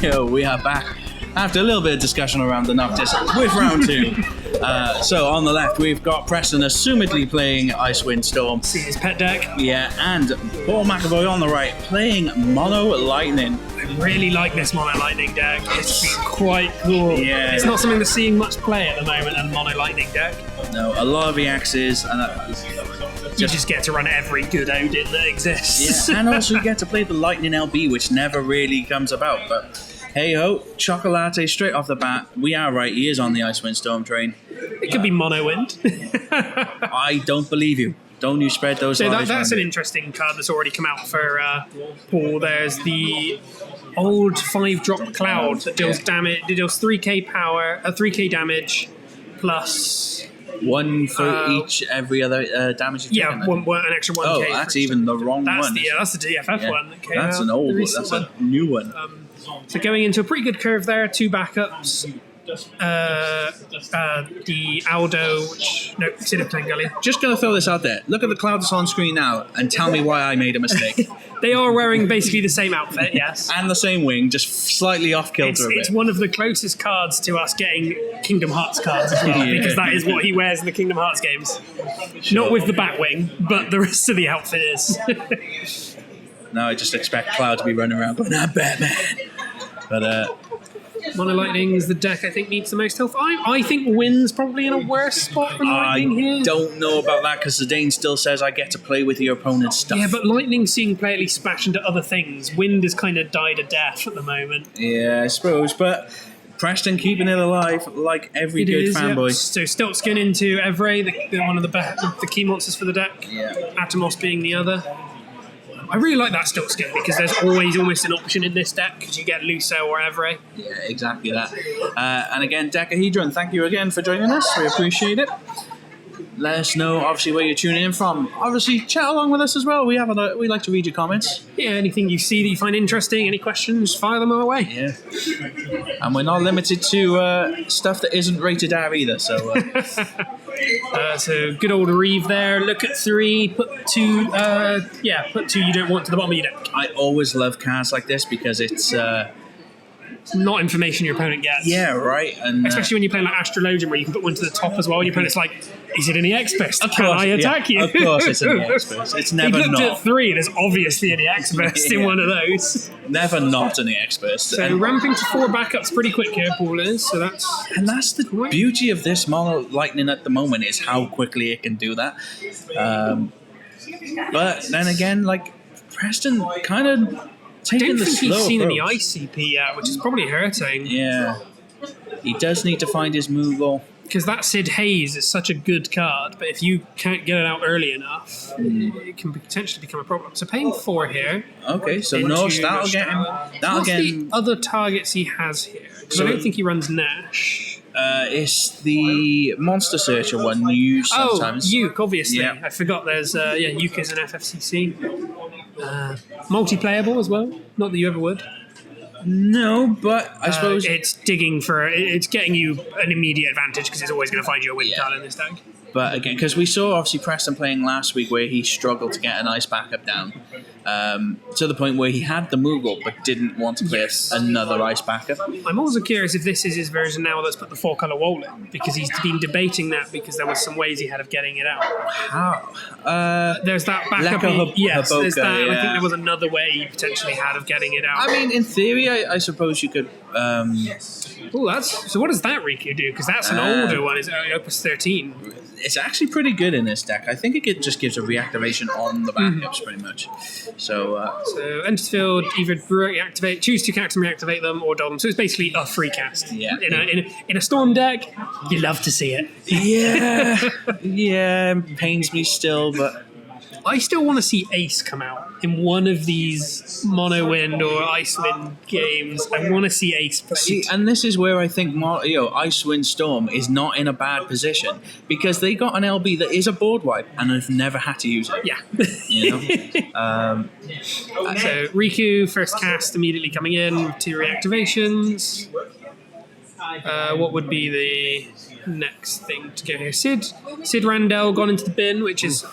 Yo, we are back after a little bit of discussion around the Noctis with round 2. So on the left, we've got Preston assumedly playing Icewind Storm. See his pet deck. Yeah, and Paul McAvoy on the right playing Mono Lightning. I really like this Mono Lightning deck. It's been quite cool. Yeah. It's not something that's seeing much play at the moment, a Mono Lightning deck. No, a lot of EXs, and You just get to run every good Odin that exists. yeah, and also you get to play the Lightning LB, which never really comes about. But hey ho, Chocolate straight off the bat. We are right. He is on the Icewind Storm train. It could be Mono Wind. I don't believe you. Don't you spread those So lies that's around. an interesting card that's already come out for Paul. There's the old 5-drop Cloud that deals damage. It deals 3k power, 3k damage, plus one for each every other damage you've taken, then. an extra 1k. Oh, that's even the wrong that's one. That's the DFF Yeah. one. That came That's out, an old the one. recent That's a new one. So going into a pretty good curve there, 2 backups. The Aldo, City Plain Gully. Just going to throw this out there. Look at the cloud that's on screen now and tell me why I made a mistake. They are wearing basically the same outfit, yes. And the same wing, just slightly off kilter a bit. It's one of the closest cards to us getting Kingdom Hearts cards as well, Yeah. because that is what he wears in the Kingdom Hearts games. Not with the Batwing, but the rest of the outfit is. Now I just expect Cloud to be running around going, I'm Batman. But, Mono Lightning is the deck I think needs the most health. I think Wind's probably in a worse spot than Lightning here. I don't know about that because Zidane still says I get to play with your opponent's stuff. Yeah, but Lightning's seeing play at least splash into other things. Wind has kind of died a death at the moment. Yeah, I suppose, but Preston keeping it alive like every good fanboy. So Stiltskin into Evray, one of the key monsters for the deck. Yeah. Atomos being the other. I really like that Stiltskin because there's always almost an option in this deck because you get Luso or Evray. Yeah, exactly that. And again, Decahedron, thank you again for joining us. We appreciate it. Let us know, obviously, where you're tuning in from. Obviously, chat along with us as well. We like to read your comments. Yeah, anything you see that you find interesting, any questions, fire them our way. Yeah. And we're not limited to stuff that isn't rated R either, so... So good old Reeve there. Look at 3, put 2. Put 2 you don't want to the bottom of your deck. I always love cards like this because it's... not information your opponent gets. Yeah, right. And especially when you're playing like Astrologian where you can put one to the top as well and your opponent's like, is it an EX burst? Can I attack you? Of course it's an EX burst. It's never he looked not. at 3 and there's obviously an EX burst in one of those. Never not an EX burst. So ramping to 4 backups pretty quick here, Paul is. So that's the beauty of this Mono Lightning at the moment is how quickly it can do that. But then again, like Preston kind of taking the slow approach. I don't think he's seen any ICP yet, which is probably hurting. Yeah. He does need to find his Moogle. Because that Sid Hayes is such a good card, but if you can't get it out early enough, it can potentially become a problem. So paying 4 here. Okay, so Nosh, that'll get him. What's the other targets he has here? Because I don't think he runs Nash. It's the Monster Searcher one you use sometimes. Oh, Uke, obviously. Yeah. I forgot there's, Uke is an FFTCG. Multiplayable as well. Not that you ever would. No, but I suppose it's digging for it's getting you an immediate advantage because it's always going to find you a win card in this deck. But again, because we saw obviously Preston playing last week where he struggled to get a nice backup down to the point where he had the Moogle but didn't want to play another ice backup. I'm also curious if this is his version now that's put the 4-color wall in because he's been debating that because there was some ways he had of getting it out. How? There's that backup. Yes, there's that. Yeah. I think there was another way he potentially had of getting it out. I mean, in theory, I suppose you could. So what does that Riku do? Because that's an older one. It's Opus 13. It's actually pretty good in this deck. I think it just gives a reactivation on the backups, pretty much. So enter the field, either reactivate, choose 2 characters and reactivate them, or dull them. So it's basically a free cast. Yeah. In a Storm deck, you love to see it. Yeah, yeah, pains me still, but I still want to see Ace come out in one of these Mono Wind or Icewind games. I want to see Ace play. And this is where I think Icewind Storm is not in a bad position because they got an LB that is a board wipe and I've never had to use it. Yeah. You know? So Riku, first cast, immediately coming in, 2 reactivations. What would be the next thing to go here? Sid Randell gone into the bin, which is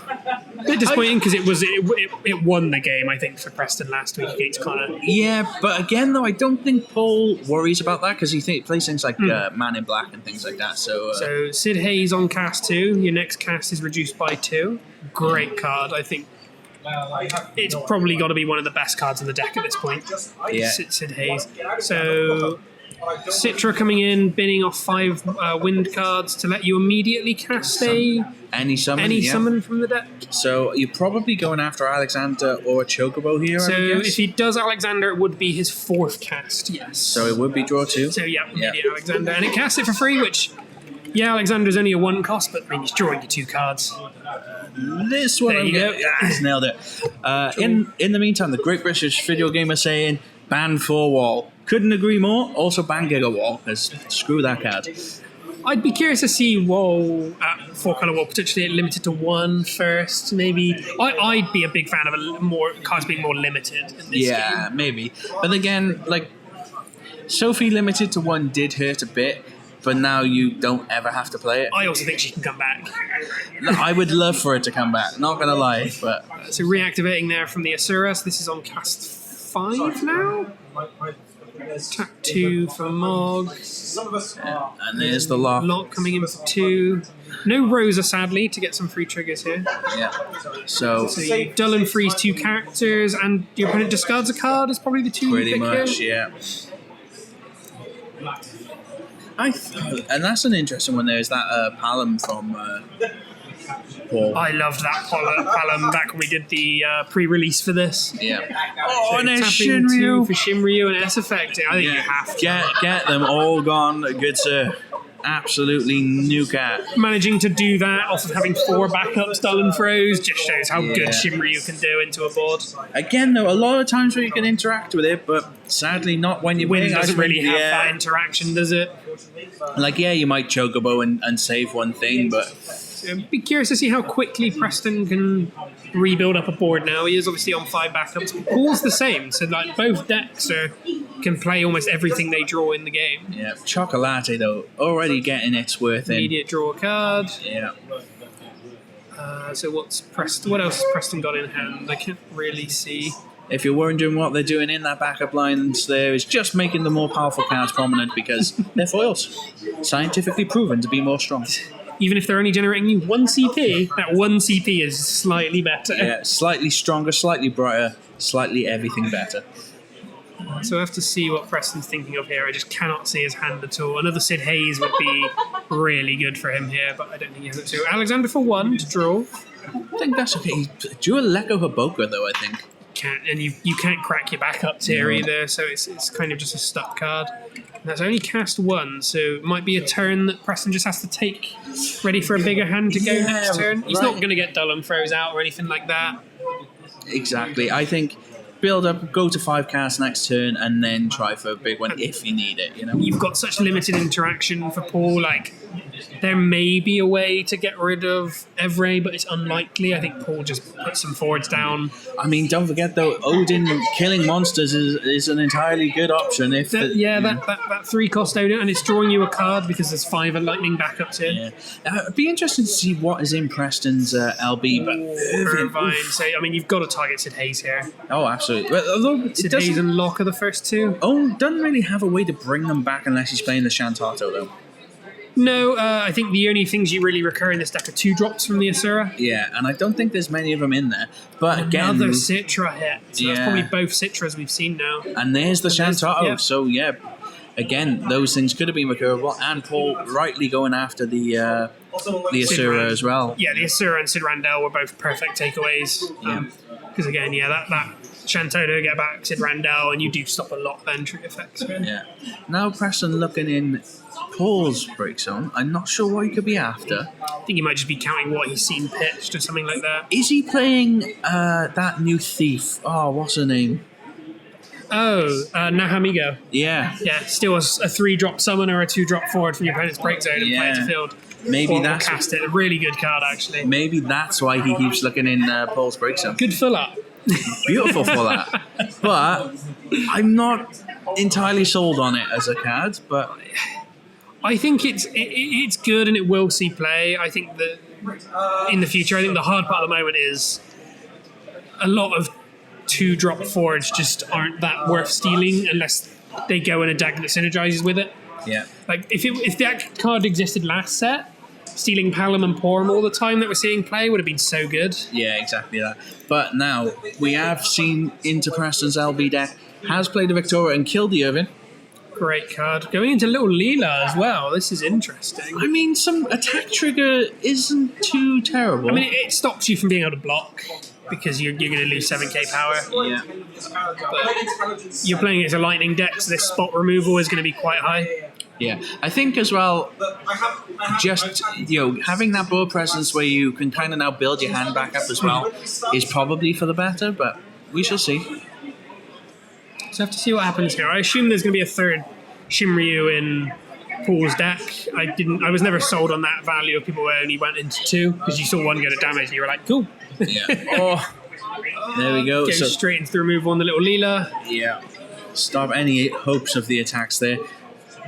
A bit disappointing because it won the game, I think, for Preston last week against Connor. Yeah, but again, though, I don't think Paul worries about that because he plays things like Man in Black and things like that. So Sid Hayes on cast 2. Your next cast is reduced by 2. Great card, I think. It's probably got to be one of the best cards in the deck at this point. Yeah. Sid Hayes. So Citra coming in, binning off 5 wind cards to let you immediately cast any summon from the deck. So you're probably going after Alexander or Chocobo here. So I would guess. if he does Alexander, it would be his 4th cast. Yes. So it would be draw 2. So yeah, Alexander, and it casts it for free, which. Yeah, Alexander's only a 1 cost, but I mean, he's drawing you 2 cards. This one, there you go. Yeah, he's nailed it. In the meantime, the Great British Video Gamer saying ban 4 wall. Couldn't agree more. Also ban Giga Wall, because screw that card. I'd be curious to see wall at 4-color wall, potentially limited to 1 first. Maybe I'd be a big fan of more cards being more limited in this game. Maybe. But again, like Sophie limited to 1 did hurt a bit. But now you don't ever have to play it. I also think she can come back. I would love for it to come back, not going to lie. But so reactivating there from the Asura. So this is on cast 5 now. Tap 2 for Mog. And there's the lock. Lock coming in for 2. No Rosa, sadly, to get some free triggers here. Yeah. So you dull and freeze 2 characters, and your opponent discards a card is probably the 2 you pretty pick much, here. yeah. And that's an interesting one. There's that Palom from Paul. I loved that Palom back when we did the pre-release for this. Yeah. So and there's tapping 2 Shinryu. for Shinryu and S-Effect. I think you have to. Get them all gone, good sir. Absolutely nuke at. Managing to do that off of having 4 backups dull and froze just shows how good Shinryu can do into a board. Again, though, a lot of times where you can interact with it, but sadly not when you're Win winning. doesn't really have that interaction, does it? Like, you might Chocobo and save one thing, but... So I'd be curious to see how quickly Preston can rebuild up a board now. He is obviously on 5 backups. Paul's the same, so like both decks can play almost everything they draw in the game. Yeah, Chocolate, though, already getting its worth in. Immediate draw a card. Yeah. So what else has Preston got in hand? I can't really see. If you're wondering what they're doing in that backup lines there, is just making the more powerful cards prominent because they're foils. Scientifically proven to be more strong. Even if they're only generating you 1 CP, that 1 CP is slightly better. Yeah, slightly stronger, slightly brighter, slightly everything better. So I have to see what Preston's thinking of here. I just cannot see his hand at all. Another Sid Hayes would be really good for him here, but I don't think he has it too. Alexander for 1 to draw. I think that's okay. Do a Leko Haboka, though, I think. You can't crack your backups here either, so it's kind of just a stuck card. And that's only cast 1, so it might be a turn that Preston just has to take, ready for a bigger hand to go next turn. He's not going to get dull and froze out or anything like that. Exactly. I think build up, go to 5 casts next turn, and then try for a big one if you need it. You've got such limited interaction for Paul. Like, there may be a way to get rid of Evray, but it's unlikely. I think Paul just puts some forwards down. I mean, don't forget though, Odin killing monsters is an entirely good option. If that 3-cost Odin, and it's drawing you a card because there's 5 lightning backups here. Yeah. It'd be interesting to see what is in Preston's LB, but Irvine. So I mean, you've got to target Sid Hayes here. Oh, absolutely. Although Sid Hayes and Locke are the first 2. Oh, doesn't really have a way to bring them back unless he's playing the Shantato, though. No, I think the only things you really recur in this deck are 2 drops from the Asura. Yeah, and I don't think there's many of them in there. But another again, Citra hit. So that's probably both Citras we've seen now. And there's the Shantato. So again, those things could have been recurable. And Paul rightly going after the Asura as well. Yeah, the Asura and Sid Randell were both perfect takeaways. Because again, that Shantoto get back Sid Randell, and you do stop a lot of entry effects. Yeah. Now Preston looking in Paul's break zone. I'm not sure what he could be after. I think he might just be counting what he's seen pitched or something like that. Is he playing that new thief? Oh, what's her name? Oh, Nahamigo. Yeah. Yeah, still a 3-drop summon or a 2-drop forward from your opponent's break zone and play it to field. Maybe or that's cast it. A really good card, actually. Maybe that's why he keeps looking in Paul's break zone. Good fill up. Beautiful for that. But I'm not entirely sold on it as a card, but I think it's good and it will see play. I think that in the future. I think the hard part at the moment is a lot of 2-drop forwards just aren't that worth stealing unless they go in a deck that synergizes with it. Yeah. Like if that card existed last set, stealing Palom and Porum all the time that we're seeing play would have been so good. Yeah, exactly that. But now we have seen into Preston's LB deck has played a Victoria and killed the Irvin. Great card. Going into Little Leela as well. This is interesting. I mean, some attack trigger isn't too terrible. I mean, it stops you from being able to block because you're going to lose 7k power. Yeah. But you're playing it as a lightning deck, so this spot removal is going to be quite high. Yeah, I think as well, just having that board presence where you can kind of now build your hand back up as well is probably for the better, but we shall see. So I have to see what happens here. I assume there's going to be a third Cymru in Paul's deck. I was never sold on that value of people who only went into 2 because you saw 1 go to damage and you were like, cool. Yeah. Oh, there we go. Go straight into the removal on the Little Leela. Yeah. Stop any hopes of the attacks there.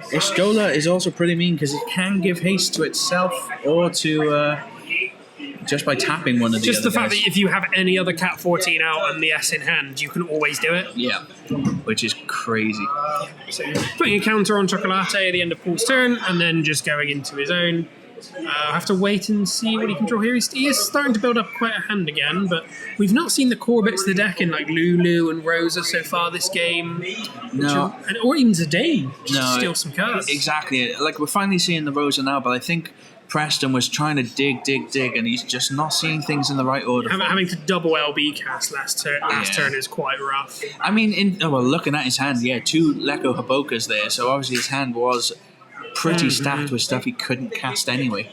Ishtola is also pretty mean because it can give haste to itself or to just by tapping one of the Just other the fact guys. that if you have any other Cat 14 out and the S in hand, you can always do it. Yeah, which is crazy. So putting a counter on Chocolate at the end of Paul's turn and then just going into his own. I'll have to wait and see what he can draw here. He is starting to build up quite a hand again, but we've not seen the core bits of the deck in like Lulu and Rosa so far this game. No. Or even Zidane, just to No, steal some cards. Exactly. Like, we're finally seeing the Rosa now, but I think Preston was trying to dig, and he's just not seeing things in the right order. Having to double LB cast last turn is quite rough. I mean, looking at his hand, 2 Leko Habokas there, so obviously his hand was pretty stacked with stuff he couldn't cast anyway.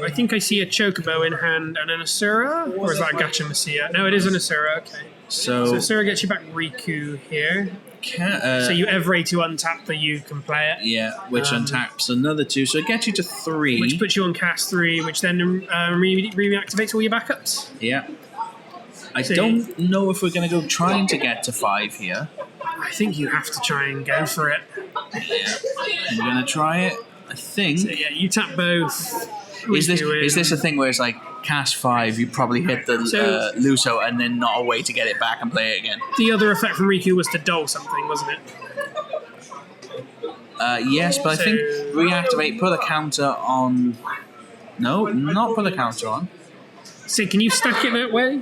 I think I see a Chocobo in hand and an Asura, or is that a Gacha Messiah? No, it is an Asura, okay. So Asura gets you back Riku here. So you Evray to untap that you can play it. Yeah, which untaps another 2, so it gets you to 3. Which puts you on cast 3, which then reactivates all your backups. Yeah. I don't know if we're going to go trying to get to 5 here. I think you have to try and go for it. Yeah. I'm going to try it, I think. So yeah, you tap both. Is this a thing where it's like cast 5, you probably hit the Luso and then not a way to get it back and play it again? The other effect from Riku was to dull something, wasn't it? Yes, but I think reactivate, put a counter on... No, not put a counter on. So can you stack it that way?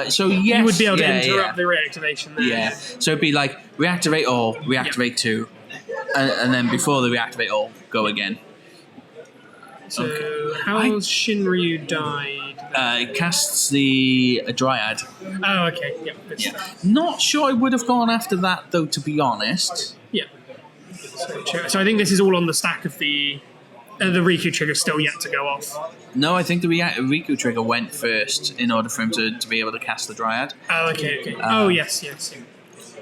So yes, you would be able to interrupt the reactivation there. Yeah, so it'd be like reactivate all, reactivate 2, and then before the reactivate all, go again. So how's Shinryu died? It casts the Dryad. Oh, okay. Yep. Yeah. Not sure I would have gone after that though, to be honest. Yeah. So I think this is all on the stack of the Riku trigger still yet to go off. No, I think the Riku trigger went first in order for him to be able to cast the Dryad. Oh, okay. Yes.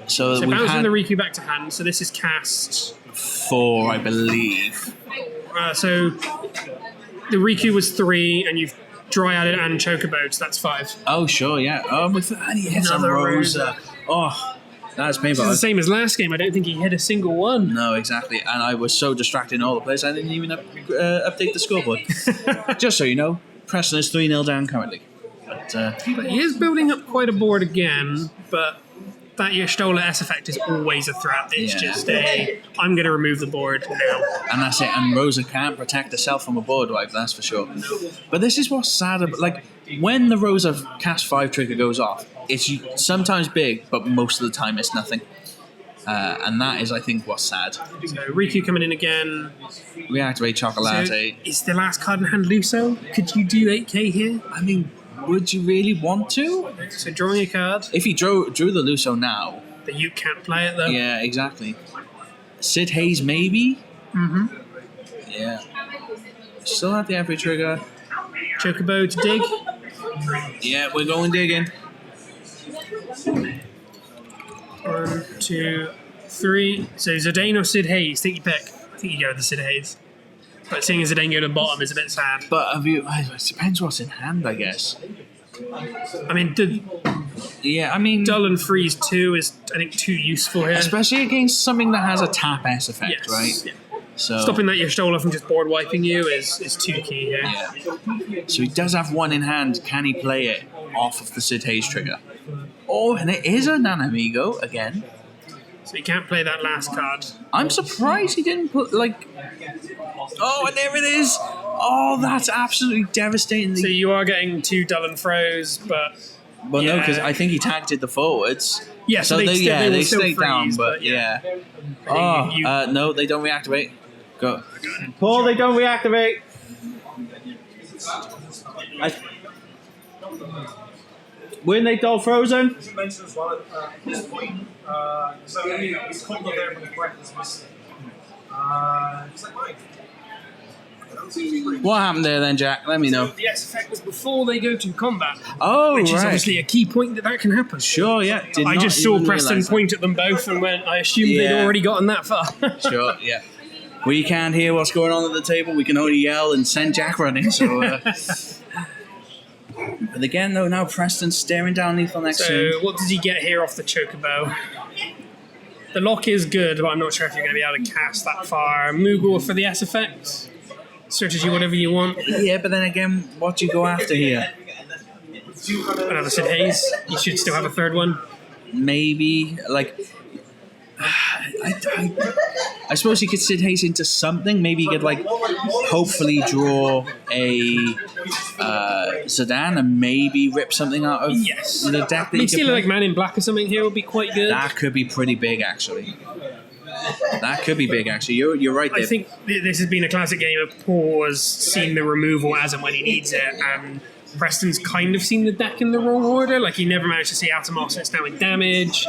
So we've bouncing had the Riku back to hand. So this is cast 4, I believe. So the Riku was 3, and you've Dryaded and Chocobo, so that's 5. Oh, sure, yeah. Oh, we hit Another Rosa. Oh, that's painful. It's the same as last game. I don't think he hit a single one. No, exactly. And I was so distracted in all the plays, I didn't even update the scoreboard. Just so you know, Preston is 3-0 down currently. But he is building up quite a board again, but that Y'shtola S effect is always a threat. It's just I'm going to remove the board now. And that's it. And Rosa can't protect herself from a board wipe, that's for sure. But this is what's sad about, like, when the Rosa cast 5 trigger goes off, it's sometimes big, but most of the time it's nothing. And that is, I think, what's sad. So Riku coming in again. Reactivate Chocolate. So is the last card in hand Luso? Could you do 8k here? I mean, would you really want to? So drawing a card. If he drew the Luso now. But you can't play it though. Yeah, exactly. Sid Hayes maybe? Mm-hmm. Yeah. Still have the every trigger. Chocobo to dig. Yeah, we're going digging. 1, 2, 3. So Zidane or Sid Hayes? Think you pick. I think you go with the Sid Hayes. But seeing as Zidane go to the bottom is a bit sad. But it depends what's in hand, I guess. I mean, Dull and Freeze 2 is, I think, too useful here. Especially against something that has a tap S effect, right? Yeah. So stopping that Y'shtola from just board wiping you is too key here. yeah. So he does have one in hand. Can he play it off of the Sid Hayes trigger? Oh, and it is a Nanamigo again. So he can't play that last card. I'm surprised he didn't put like. Oh, and there it is. Oh, that's absolutely devastating. So you are getting 2 dull and froze, but Well, no, because I think he targeted the forwards. yeah, so they still stay down, freeze, but yeah. You- No, they don't reactivate. Go, Paul. They don't reactivate. When they dull frozen. As you mentioned as well at this point, so he's caught up there when the breath is missing. It's like mine. What happened there then, Jack? Let me know. The S effect was before they go to combat, Oh, which is right. obviously a key point that can happen. Sure, yeah. Did I not just saw even Preston realise point at them both and went, I assumed they'd Yeah. already gotten that far. that. Sure, yeah. We can't hear what's going on at the table. We can only yell and send Jack running. So, but again, though, now Preston's staring down lethal next to him. So what does he get here off the Chocobo? The lock is good, but I'm not sure if you're going to be able to cast that far. Moogle for the S effect. Strategy, whatever you want. Yeah, but then again, what do you go after here? Another Sid Hayes. You should still have a third one. Maybe, like... I suppose he could Sid Hayes into something. Maybe he could, like, hopefully draw a Zidane and maybe rip something out of Yes. the deck that I he mean, could stealing play. like Man in Black or something here would be quite good. That could be pretty big, actually. That could be big, actually. You're right there. I think this has been a classic game of Paul has seen the removal as and when he needs it, and Preston's kind of seen the deck in the wrong order. Like, he never managed to see Atomos, it's now in damage.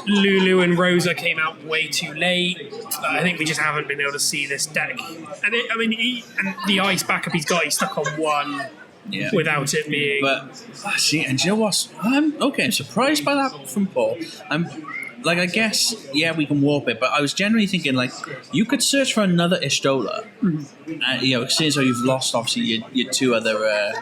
Lulu and Rosa came out way too late. I think we just haven't been able to see this deck. And and the ice backup he's got, he's stuck on one Yeah. without it being... But see, and you know what? I'm surprised by that from Paul. I guess, yeah, we can warp it, but I was generally thinking, like, you could search for another Y'shtola. Seeing as though you've lost, obviously, your 2 other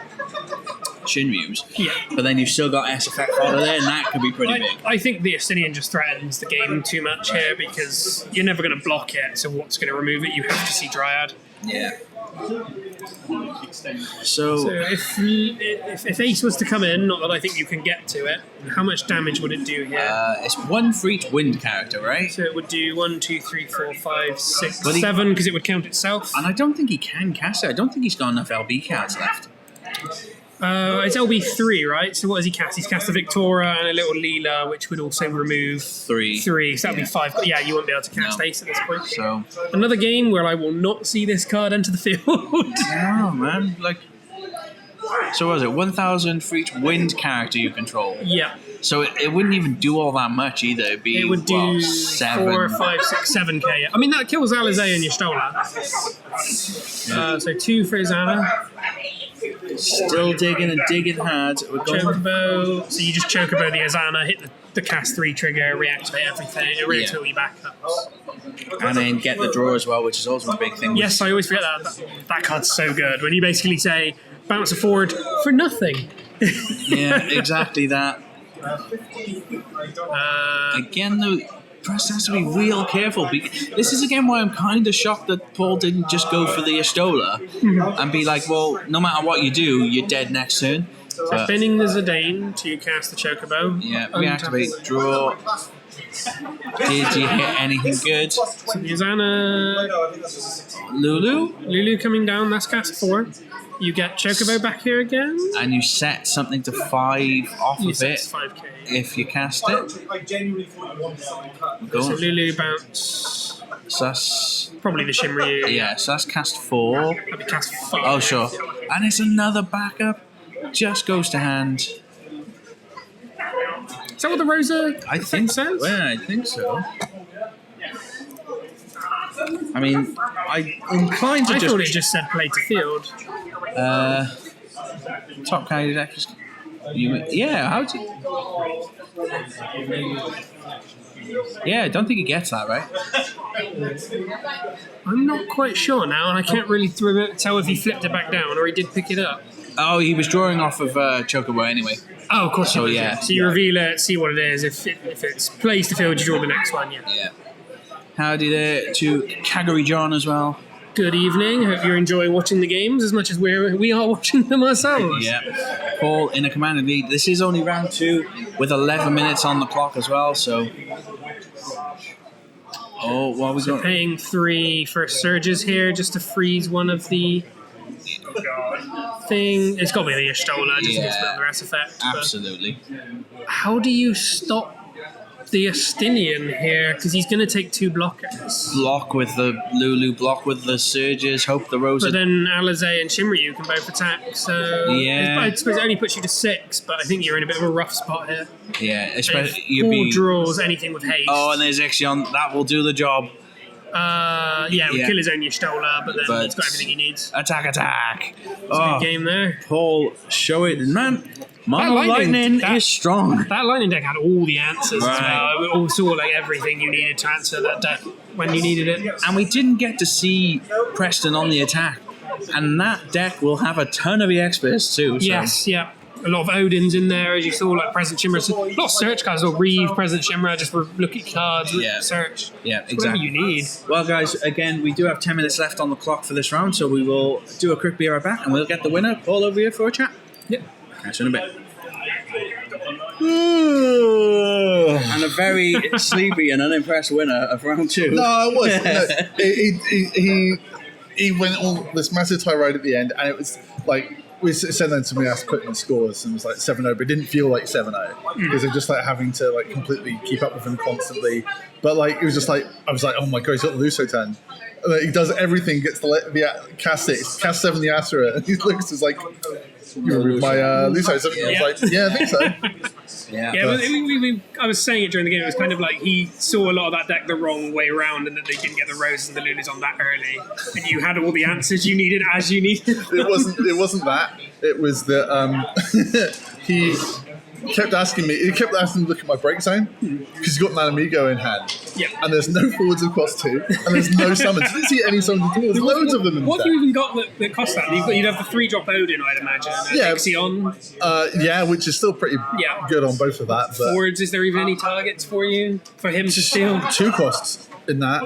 Shinryus. Yeah. But then you've still got S effect out of there, and that could be pretty big. I think the Estinian just threatens the game too much here because you're never going to block it, so what's going to remove it? You have to see Dryad. Yeah. So if Ace was to come in, not that I think you can get to it, how much damage would it do here? It's 1 for each wind character, right? So it would do 1, 2, 3, 4, 5, 6, But 7 because it would count itself. And I don't think he can cast it. I don't think he's got enough LB cards left. It's LB3, right? So what does he cast? He's cast a Victoria and a little Leela, which would also remove 3. 3. So that'd be 5. Yeah, you won't be able to cast No. Ace at this point. So, Another game where I will not see this card enter the field. no, man. Like, so what was it? 1,000 for each wind character you control. Yeah. So it wouldn't even do all that much either. It'd be, It would do 7. 4, 5, 6, 7k. I mean, that kills Alizé and Y'shtola. So 2 for Izana. Still digging and digging hard. We're going. Chocobo. So you just Chocobo the Izana, hit the cast 3 trigger, reactivate everything, reactivate all your backups. And then get the draw as well, which is also a big thing. Yes, I always forget that card's so good. When you basically say, bounce a forward for nothing. Yeah, exactly that. Again, though, Preston has to be real careful. This is again why I'm kind of shocked that Paul didn't just go for the Y'shtola and be like, well, no matter what you do, you're dead next turn. But, Spinning the Zidane to cast the Chocobo. yeah, reactivate, draw. Did you hit anything good? So the Izana, Lulu coming down, that's cast 4. You get Chocobo back here again. And you set something to 5 off You of set it 5k. if you cast it. I genuinely thought you wanted something. Go So on. Lulu bounce. So that's, Probably the Cymru. yeah, so that's cast 4. That'd be cast 5. Oh, sure. And it's another backup. Just goes to hand. Is that what the Rosa I effect think says? Yeah, I think so. I mean, I'm inclined to I just thought it just said play to field. top candidate actress. Yeah, how do Yeah, I don't think he gets that, right? I'm not quite sure now, and I can't really tell if he flipped it back down or he did pick it up. Oh, he was drawing off of Chocobo anyway. Oh, of course. So, he was, yeah. So you reveal it, see what it is. If it's plays to field, you draw the next one. Yeah. Yeah. Howdy there to Calgary John as well. Good evening. Hope you're enjoying watching the games as much as we are watching them ourselves. Yeah. Paul in a commanding lead. This is only round 2 with 11 minutes on the clock as well, so... Oh, what was it? Paying 3 for surges here just to freeze one of the thing. It's got to be the Ashtola, just to spell the rest effect. Absolutely. How do you stop the Astinian here? Because he's going to take 2 blockers. Block with the Lulu, block with the surges, hope the Rosa... But then Alizé and Cymru can both attack, so... Yeah. I suppose it only puts you to 6, but I think you're in a bit of a rough spot here. Yeah, especially... If draws anything with haste. Oh, and there's Ixion. That will do the job. It would kill his own Y'shtola, but then he's got everything he needs. Attack. Good game there. Paul, show it. Man, Mono Lightning is strong. That Lightning deck had all the answers as well. We all saw everything you needed to answer that deck when you needed it. And we didn't get to see Preston on the attack. And that deck will have a ton of EX bursts too. So. Yes, yeah. A lot of Odins in there, as you saw, like Present Shimmer. A lot of search cards, or Reeve, Present Shimmer, just for look at cards, search. Yeah, it's exactly. whatever you need. Well, guys, again, we do have 10 minutes left on the clock for this round, so we will do a quick be right back and we'll get the winner all over here for a chat. Yep. Catch you in a bit. And a very sleepy and unimpressed winner of round 2. No, I wasn't. No, he went on this massive tirade at the end, and it was like we said then to me, I put in scores and it was like 7-0, but it didn't feel like 7-0 because of just like having to like completely keep up with him constantly. But like it was just like I was like, oh my god, he's got the Luso 10. He does everything, gets the cast 6, cast 7 the Asura, and he looks as like, you remove my Luso. So I was like, yeah, I think so. I was saying it during the game. It was kind of like he saw a lot of that deck the wrong way around, and that they didn't get the roses and the Lulus on that early, and you had all the answers you needed as you needed. It wasn't that. It was that he kept asking me. He kept asking me to look at my break zone because he's got an Amigo in hand. Yeah. And there's no forwards across 2, and there's no summons. You didn't see any summons at all. There's loads of them in What the have you deck. even got that costs that? You'd have the 3-drop Odin, I'd imagine. Ixion. Which is still pretty good on both of that. But Forwards, is there even any targets for you? For him to steal? 2 costs in that.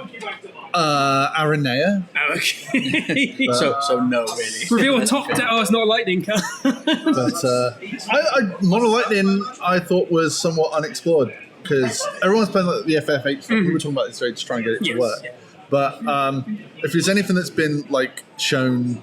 Aranea. Oh, okay. So no, really. Reveal a top deck. Oh, it's not a lightning card. But Mono Lightning I thought was somewhat unexplored because everyone's playing like the FFH stuff. We were talking about this today to try and get it to work. But if there's anything that's been like shown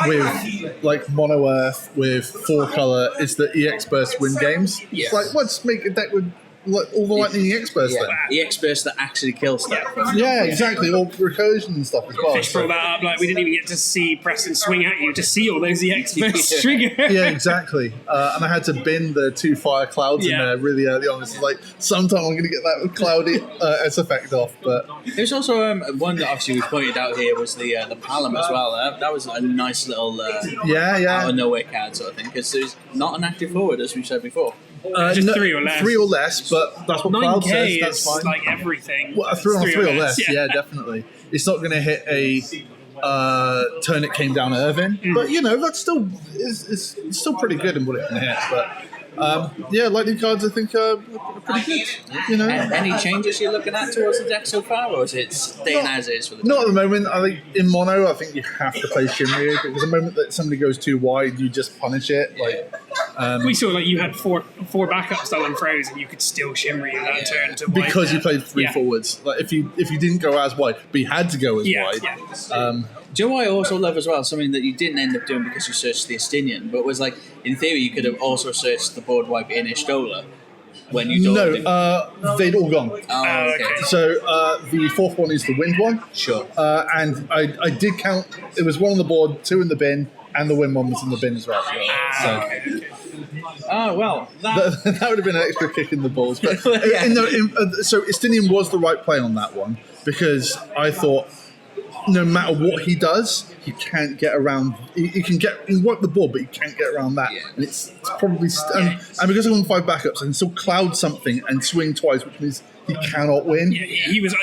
with like Mono Earth with 4 color, it's the EX Burst win games. It's like, let's make a deck with like all the lightning EX burst then. EX burst that actually kills stuff. Yeah, exactly. All recursion and stuff as well. Fish brought that up, like we didn't even get to see Preston swing at you to see all those EX burst trigger. Yeah, exactly. And I had to bin the 2 fire clouds in there really early on. It's like, sometime I'm going to get that cloudy S effect off. But there's also one that obviously we pointed out here was the Palom as well. That was a nice little out of nowhere card sort of thing because there's not an active forward as we said before. Just 3 or less. 3 or less, but that's what Cloud says. That's fine. Like everything. Well, 3 or less, yeah, definitely. It's not going to hit a turn it came down Irvin, but you know that's still it's still pretty good in what it can hit. But lightning cards I think are pretty good. You know, any changes you're looking at towards the deck so far, or is it staying as is for the deck? Not at the moment. I think in mono, I think you have to play Cymru because the moment that somebody goes too wide, you just punish it. Like we saw, like you had four backups still unfroze, and you could still Cymru that turn to wide because you played 3 forwards. Like if you didn't go as wide, but you had to go as wide. Yeah. Do you know what I also love as well? Something that you didn't end up doing because you searched the Astinian, but was like, in theory, you could have also searched the board wipe in Y'shtola when you don't. No, they'd all gone. Oh, okay. So the 4th one is the wind one. Sure. And I did count, it was 1 on the board, 2 in the bin, and the wind one was in the bin as well. Okay. Oh, well. That would have been an extra kick in the balls. But so Astinian was the right play on that one because I thought, no matter what he does, he can't get around. He can wipe the board, but he can't get around that. Yeah. And it's probably and because I'm on 5 backups, I can still cloud something and swing twice, which means he cannot win. Yeah,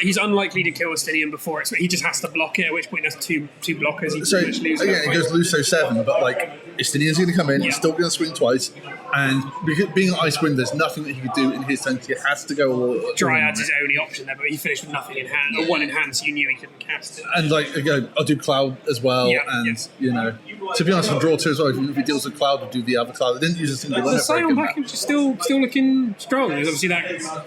he's unlikely to kill Astinian before it, so he just has to block it. At which point, there's two blockers. He So lose again, it goes Luso 7, but like Astinian's going to come in, he's still going to swing twice. And because being an Icewind, there's nothing that he could do in his turn. He has to go all Dryad's his only option there, but he finished with nothing in hand, or one in hand, so you knew he couldn't cast it. And like again, I'll do Cloud as well, you know, to be honest, I'll draw 2 as well. If he deals with Cloud, I'll do the other Cloud. I didn't use a single The limit break Scion in that. package is still looking strong. There's obviously that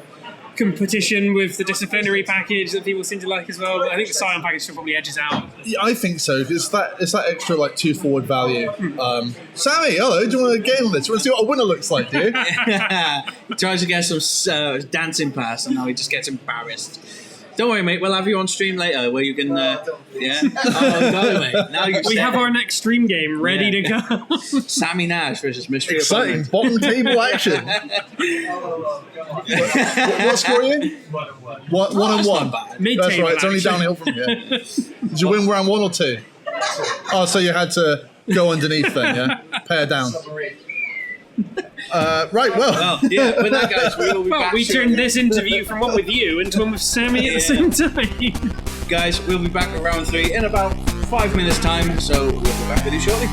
competition with the disciplinary package that people seem to like as well. But I think the Scion package still probably edges out. Yeah, I think so. It's that extra like 2 forward value. Sammy, hello. Do you want to get on this? Do you want to see what a winner looks like? Do you? He tries to get some dancing pass, and now he just gets embarrassed. Don't worry, mate. We'll have you on stream later where you can. Yeah. Oh, got it, mate. Now you. We have our next stream game ready to go. Sammy Nash versus Mystery Exciting Opponent. bottom table action. what score are you? 1-1. bad. Mid-table That's right. It's only action. downhill from here. Did you win round 1 or 2? Oh, so you had to go underneath then, yeah? Pair down. Right, well. Yeah, with that, guys, we will be back. We shortly. turned this interview from one with you into one with Sammy at the same time. Guys, we'll be back at round 3 in about 5 minutes' time, so we'll be back with you shortly.